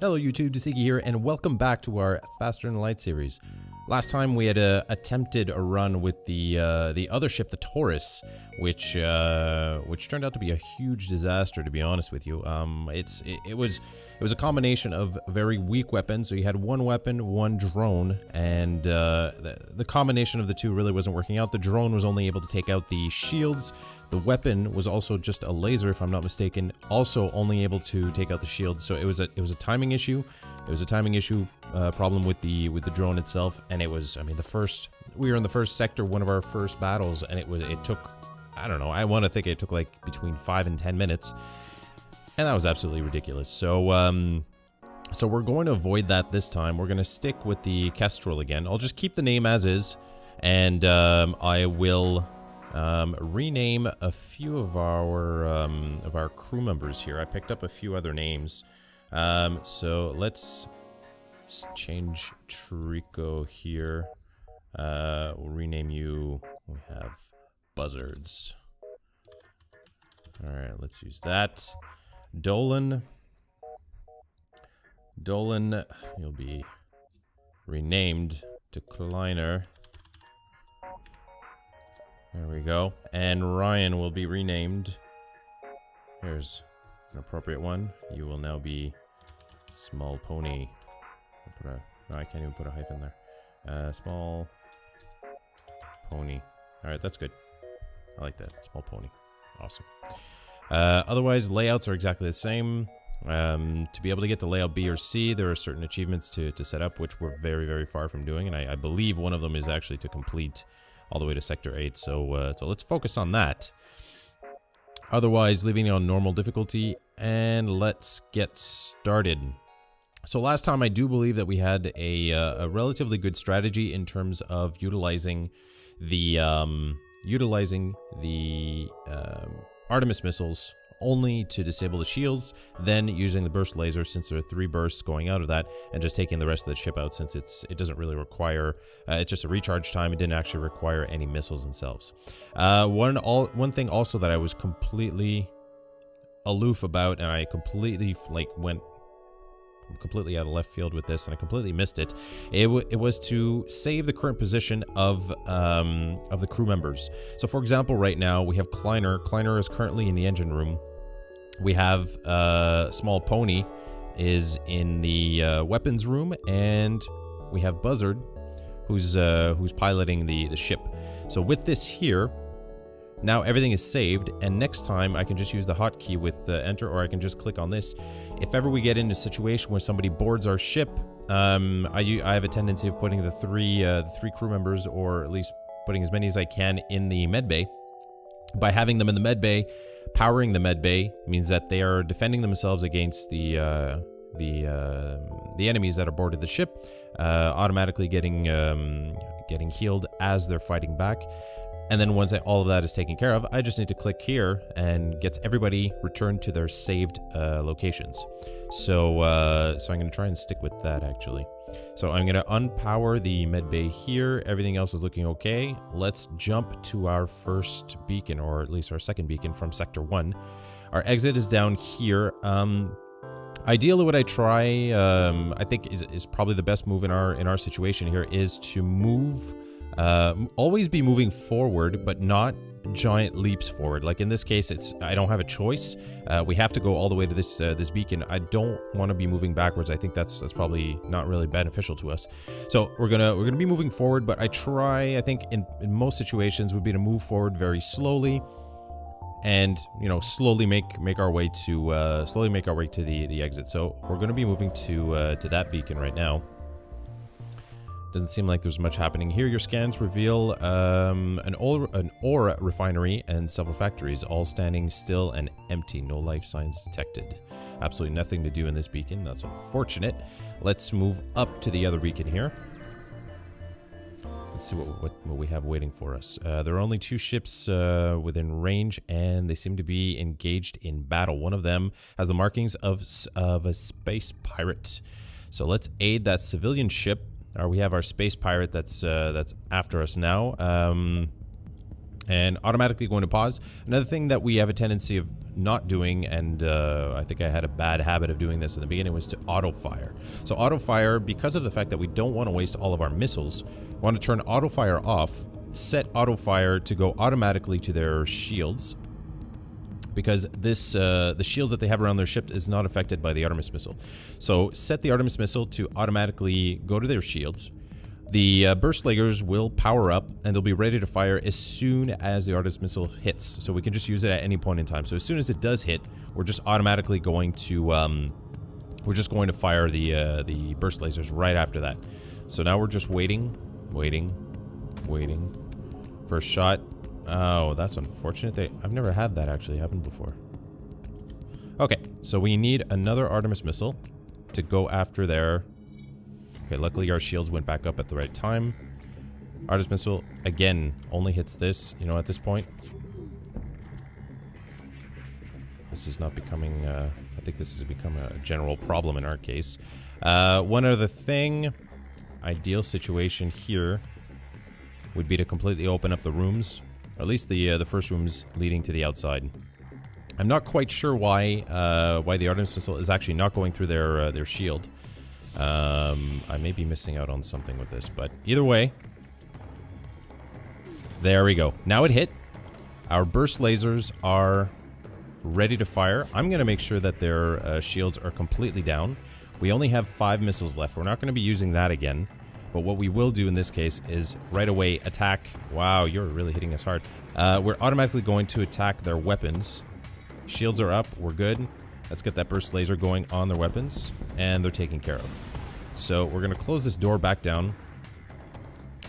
Hello YouTube, Desiki here, and welcome back to our Faster Than Light series. Last time we had attempted a run with the other ship, the Taurus, which turned out to be a huge disaster, to be honest with you. It was a combination of very weak weapons. So you had one weapon, one drone, and the combination of the two really wasn't working out. The drone was only able to take out the shields. The weapon was also just a laser, if I'm not mistaken, also only able to take out the shields. So it was a timing issue. It was a timing issue problem with the drone itself, and it was, I mean, we were in the first sector, one of our first battles, and it took, I don't know, I want to think it took like between 5 and 10 minutes, and that was absolutely ridiculous. So so we're going to avoid that this time. We're going to stick with the Kestrel again. I'll just keep the name as is, and I will rename a few of our crew members here. I picked up a few other names. So let's change Trico here. We'll rename you. We have Buzzards. All right, let's use that. Dolan, you'll be renamed to Kleiner. There we go. And Ryan will be renamed. Here's an appropriate one. You will now be Small Pony. No, I can't even put a hyphen there. Small Pony. Alright, that's good. I like that. Small Pony. Awesome. Otherwise, layouts are exactly the same. To be able to get to layout B or C, there are certain achievements to set up, which we're very, very far from doing. And I believe one of them is actually to complete all the way to Sector 8. So let's focus on that. Otherwise, leaving it on normal difficulty, and let's get started. So last time, I do believe that we had a relatively good strategy in terms of utilizing the Artemis missiles only to disable the shields, then using the burst laser, since there are 3 bursts going out of that, and just taking the rest of the ship out, since it doesn't really require, it's just a recharge time. It didn't actually require any missiles themselves. One thing also that I was completely aloof about, and I completely went completely out of left field with this, and I completely missed it. It was to save the current position of the crew members. So for example, right now we have Kleiner. Kleiner is currently in the engine room. We have Small Pony is in the weapons room, and we have Buzzard who's piloting the ship. So with this here, now everything is saved, and next time I can just use the hotkey with enter, or I can just click on this. If ever we get into a situation where somebody boards our ship, I have a tendency of putting the three crew members, or at least putting as many as I can, in the med bay. By having them in the med bay, powering the med bay means that they are defending themselves against the enemies that are boarded the ship, automatically getting healed as they're fighting back. And then once all of that is taken care of, I just need to click here and gets everybody returned to their saved locations. So I'm going to try and stick with that, actually. So I'm going to unpower the med bay here. Everything else is looking okay. Let's jump to our first beacon, or at least our second beacon from Sector 1. Our exit is down here. Ideally, what I try, I think is probably the best move in our situation here, is to move. Always be moving forward, but not giant leaps forward. Like in this case, I don't have a choice. We have to go all the way to this beacon. I don't want to be moving backwards. I think that's probably not really beneficial to us. So we're gonna be moving forward, but I think in most situations would be to move forward very slowly, and slowly make our way to the exit. So we're gonna be moving to that beacon right now. Doesn't seem like there's much happening here. Your scans reveal an ore refinery and several factories, all standing still and empty. No life signs detected. Absolutely nothing to do in this beacon. That's unfortunate. Let's move up to the other beacon here. Let's see what we have waiting for us. There are only 2 ships within range, and they seem to be engaged in battle. One of them has the markings of a space pirate. So let's aid that civilian ship. We have our space pirate that's after us now, and automatically going to pause. Another thing that we have a tendency of not doing, and I think I had a bad habit of doing this in the beginning, was to auto-fire. So auto-fire, because of the fact that we don't want to waste all of our missiles, we want to turn auto-fire off, set auto-fire to go automatically to their shields, because this the shields that they have around their ship is not affected by the Artemis missile. So set the Artemis missile to automatically go to their shields. The burst lasers will power up and they'll be ready to fire as soon as the Artemis missile hits. So we can just use it at any point in time. So as soon as it does hit, we're just automatically going to fire the burst lasers right after that. So now we're just waiting for a shot. Oh, that's unfortunate. I've never had that actually happen before. Okay, so we need another Artemis missile to go after their... Okay, luckily our shields went back up at the right time. Artemis missile, again, only hits this. You know, at this point, this is not becoming... I think this has become a general problem in our case. One other thing, ideal situation here would be to completely open up the rooms. Or at least the first rooms leading to the outside. I'm not quite sure why the Artemis missile is actually not going through their shield. I may be missing out on something with this, but either way, there we go. Now it hit. Our burst lasers are ready to fire. I'm going to make sure that their shields are completely down. We only have 5 missiles left. We're not going to be using that again. But what we will do in this case is right away attack. Wow, you're really hitting us hard. We're automatically going to attack their weapons. Shields are up. We're good. Let's get that burst laser going on their weapons. And they're taken care of. So we're going to close this door back down.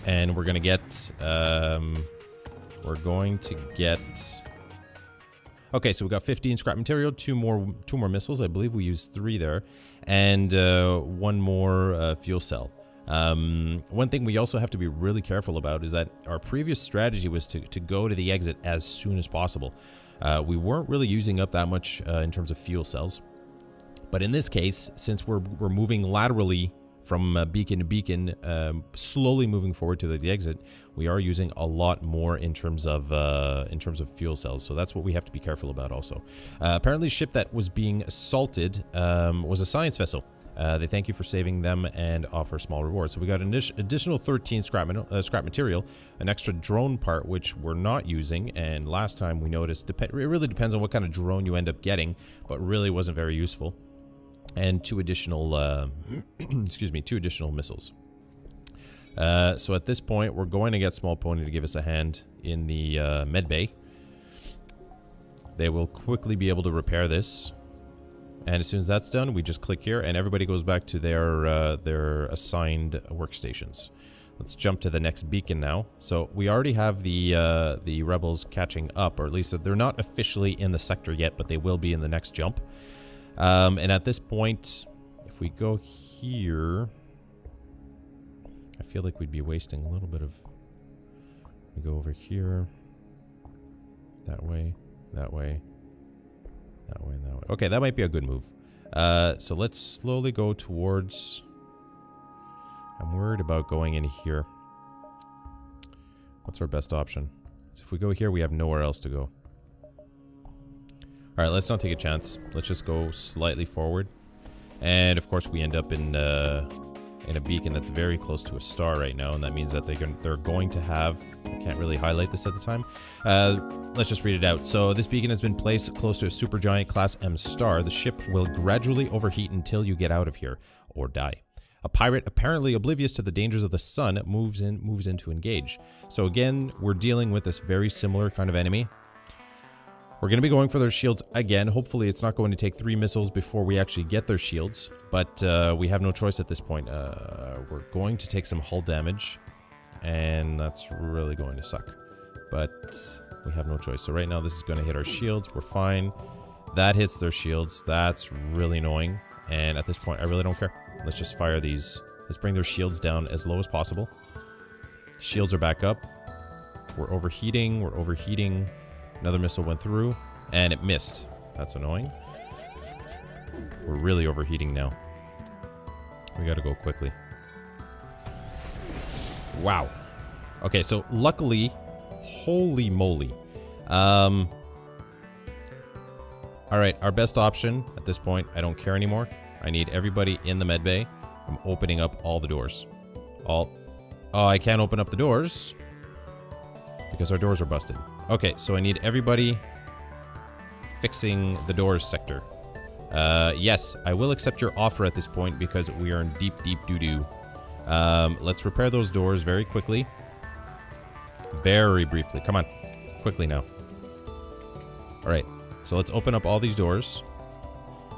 And we're going to get... Okay, so we got 15 scrap material, two more missiles. I believe we used 3 there. And 1 more fuel cell. One thing we also have to be really careful about is that our previous strategy was to go to the exit as soon as possible. We weren't really using up that much in terms of fuel cells. But in this case, since we're moving laterally from beacon to beacon, slowly moving forward to the exit, we are using a lot more in terms of fuel cells. So that's what we have to be careful about also. Apparently the ship that was being assaulted was a science vessel. They thank you for saving them and offer small rewards. So we got an additional 13 scrap material, an extra drone part which we're not using, and last time we noticed it really depends on what kind of drone you end up getting, but really wasn't very useful. And 2 additional excuse me, 2 additional missiles. So at this point we're going to get Small Pony to give us a hand in the med bay. They will quickly be able to repair this. And as soon as that's done, we just click here and everybody goes back to their assigned workstations. Let's jump to the next beacon now. So we already have the rebels catching up, or at least they're not officially in the sector yet, but they will be in the next jump. And at this point, if we go here, I feel like we'd be wasting a little bit of... We go over here, that way, that way. That way, that way. Okay, that might be a good move. So let's slowly go towards... I'm worried about going in here. What's our best option? So if we go here, we have nowhere else to go. Alright, let's not take a chance. Let's just go slightly forward. And of course we end up in a beacon that's very close to a star right now, and that means that they're going to have... I can't really highlight this at the time. Let's just read it out. So this beacon has been placed close to a supergiant class M star. The ship will gradually overheat until you get out of here or die. A pirate, apparently oblivious to the dangers of the sun, moves in to engage. So again, we're dealing with this very similar kind of enemy. We're going to be going for their shields again. Hopefully it's not going to take 3 missiles before we actually get their shields. But we have no choice at this point. We're going to take some hull damage. And that's really going to suck. But we have no choice. So right now this is going to hit our shields. We're fine. That hits their shields. That's really annoying. And at this point, I really don't care. Let's just fire these. Let's bring their shields down as low as possible. Shields are back up. We're overheating. We're overheating. Another missile went through, and it missed. That's annoying. We're really overheating now. We gotta go quickly. Wow. Okay, so luckily, holy moly. All right, our best option at this point, I don't care anymore. I need everybody in the med bay. I'm opening up all the doors. Oh, I can't open up the doors because our doors are busted. Okay, so I need everybody fixing the doors sector. Yes, I will accept your offer at this point because we are in deep, deep doo-doo. Let's repair those doors very quickly. Very briefly. Come on. Quickly now. Alright, so let's open up all these doors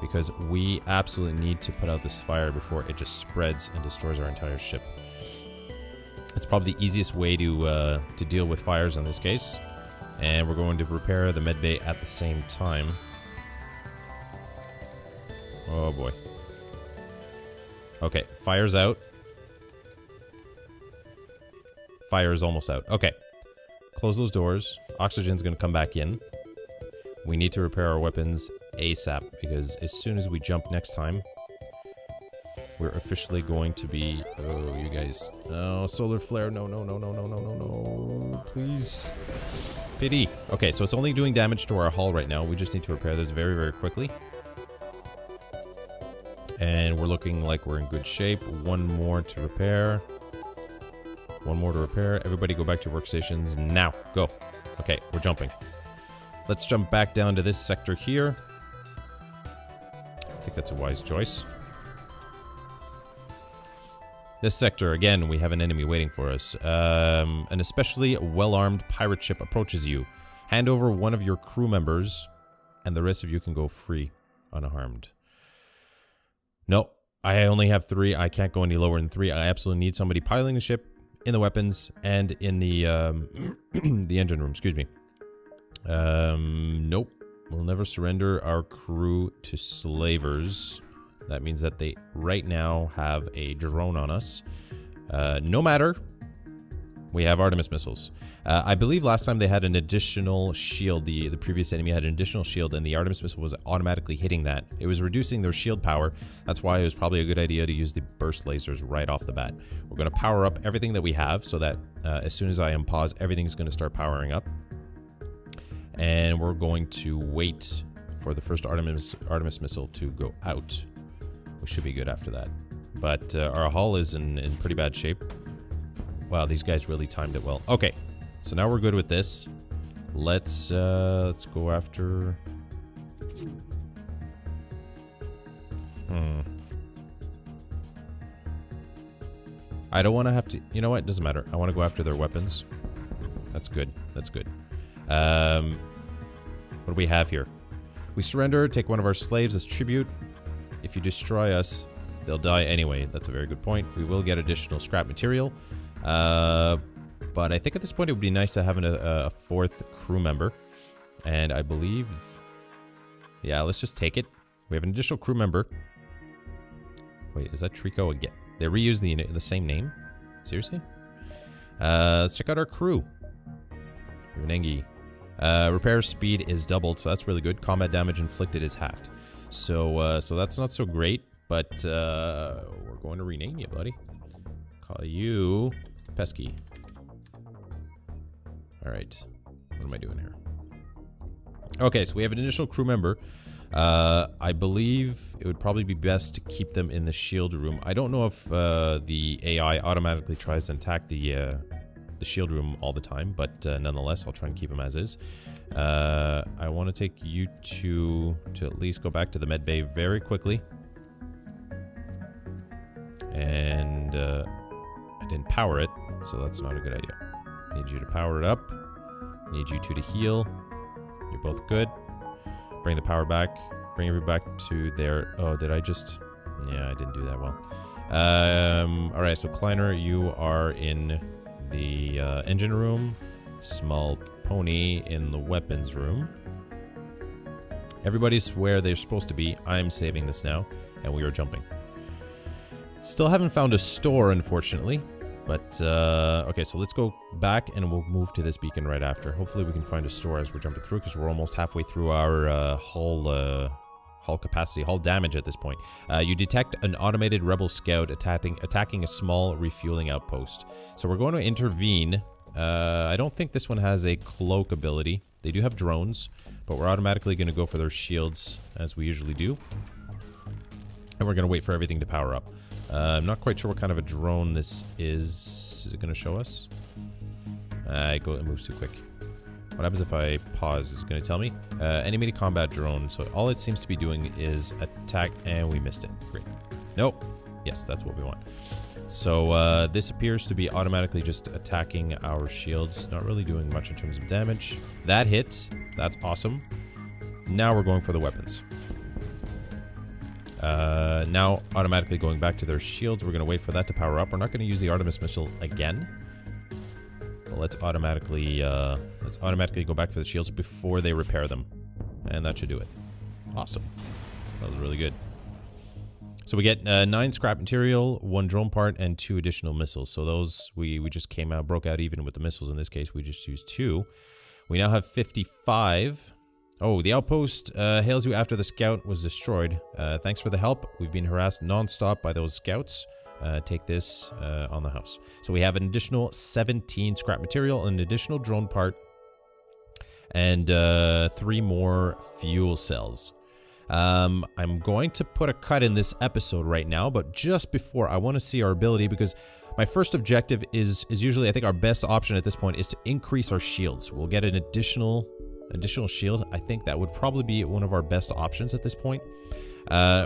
because we absolutely need to put out this fire before it just spreads and destroys our entire ship. It's probably the easiest way to deal with fires in this case. And we're going to repair the med bay at the same time. Oh boy. Okay, fire's out. Fire is almost out. Okay. Close those doors. Oxygen's going to come back in. We need to repair our weapons ASAP because as soon as we jump next time, we're officially going to be... Oh, you guys. Oh, solar flare. No, no, no, no, no, no, no, no. Please. Pity. Okay, so it's only doing damage to our hull right now. We just need to repair this very, very quickly. And we're looking like we're in good shape. One more to repair. One more to repair. Everybody go back to your workstations now. Go. Okay, we're jumping. Let's jump back down to this sector here. I think that's a wise choice. This sector, again, we have an enemy waiting for us. An especially well-armed pirate ship approaches you. Hand over one of your crew members, and the rest of you can go free, unharmed. No, I only have 3. I can't go any lower than 3. I absolutely need somebody piloting the ship, in the weapons, and in the the engine room. Excuse me. Nope. We'll never surrender our crew to slavers. That means that they right now have a drone on us. No matter. We have Artemis missiles. I believe last time they had an additional shield. The previous enemy had an additional shield, and the Artemis missile was automatically hitting that. It was reducing their shield power. That's why it was probably a good idea to use the burst lasers right off the bat. We're going to power up everything that we have so that as soon as I unpause, everything's going to start powering up. And we're going to wait for the first Artemis missile to go out. We should be good after that. But our hull is in pretty bad shape. Wow, these guys really timed it well. Okay, so now we're good with this. Let's go after... I don't want to have to... You know what? It doesn't matter. I want to go after their weapons. That's good. That's good. What do we have here? We surrender, take one of our slaves as tribute. If you destroy us, they'll die anyway. That's a very good point. We will get additional scrap material. But I think at this point it would be nice to have a 4th crew member. And I believe... Yeah, let's just take it. We have an additional crew member. Wait, is that Trico again? They reuse the same name? Seriously? Let's check out our crew. Renengi. Repair speed is doubled, so that's really good. Combat damage inflicted is halved. So that's not so great, but we're going to rename you, buddy. Call you Pesky. Alright. What am I doing here? Okay, so we have an additional crew member. I believe it would probably be best to keep them in the shield room. I don't know if the AI automatically tries to attack the shield room all the time, but nonetheless, I'll try and keep them as is. I want to take you to at least go back to the med bay very quickly. And I didn't power it, so that's not a good idea. Need you to power it up. Need you two to heal. You're both good. Bring the power back. Bring everybody back to their... Oh, did I just... Yeah, I didn't do that well. Alright, so Kleiner, you are in the engine room. Small Pony in the weapons room. Everybody's where they're supposed to be. I'm saving this now, and we are jumping. Still haven't found a store, unfortunately. But, okay, so let's go back and we'll move to this beacon right after. Hopefully we can find a store as we're jumping through, because we're almost halfway through our hull capacity, hull damage at this point. You detect an automated rebel scout attacking a small refueling outpost. So we're going to intervene I don't think this one has a cloak ability. They do have drones, but we're automatically going to go for their shields as we usually do. And we're going to wait for everything to power up. I'm not quite sure what kind of a drone this is. Is it going to show us? It moves too quick. What happens if I pause? Is it going to tell me? Enemy combat drone. So all it seems to be doing is attack, and we missed it. Great. Nope. Yes, that's what we want. So this appears to be automatically just attacking our shields. Not really doing much in terms of damage. That hit. That's awesome. Now we're going for the weapons. Now automatically going back to their shields. We're going to wait for that to power up. We're not going to use the Artemis missile again. But let's automatically go back for the shields before they repair them. And that should do it. Awesome. That was really good. So we get 9 scrap material, 1 drone part, and 2 additional missiles. So those we just broke out even with the missiles. In this case, we just used 2. We now have 55. Oh, the outpost hails you after the scout was destroyed. Thanks for the help. We've been harassed non-stop by those scouts. Take this on the house. So we have an additional 17 scrap material, an additional drone part, and 3 more fuel cells. I'm going to put a cut in this episode right now, but just before, I want to see our ability, because my first objective is usually, I think our best option at this point is to increase our shields. We'll get an additional shield. I think that would probably be one of our best options at this point.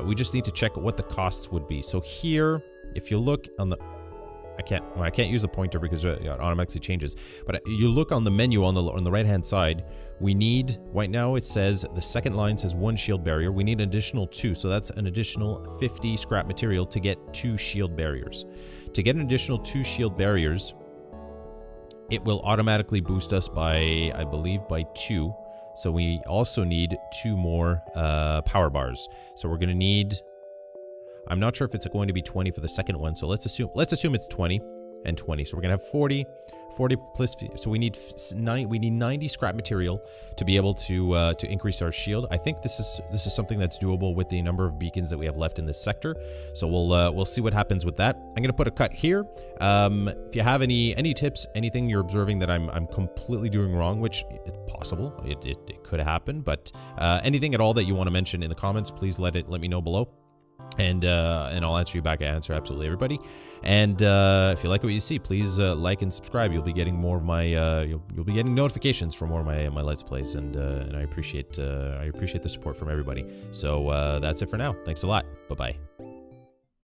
We just need to check what the costs would be. So here, if you look on the... I can't use the pointer because it automatically changes. But you look on the menu on the right-hand side, we need, right now it says, the second line says 1 shield barrier. We need an additional 2, so that's an additional 50 scrap material to get 2 shield barriers. To get an additional 2 shield barriers, it will automatically boost us by, I believe, by 2. So we also need 2 more power bars. So we're going to need... I'm not sure if it's going to be 20 for the second one, so let's assume it's 20 and 20. So we're gonna have 40 plus. So we need 90 scrap material to be able to increase our shield. I think this is something that's doable with the number of beacons that we have left in this sector. So we'll see what happens with that. I'm gonna put a cut here. If you have any tips, anything you're observing that I'm completely doing wrong, which it's possible, it could happen, but anything at all that you want to mention in the comments, please let me know below. And I'll answer you back. I answer absolutely everybody. And if you like what you see, please like and subscribe. You'll be getting more of my you'll be getting notifications for more of my Let's Plays, and I appreciate the support from everybody. So that's it for now. Thanks a lot. Bye bye.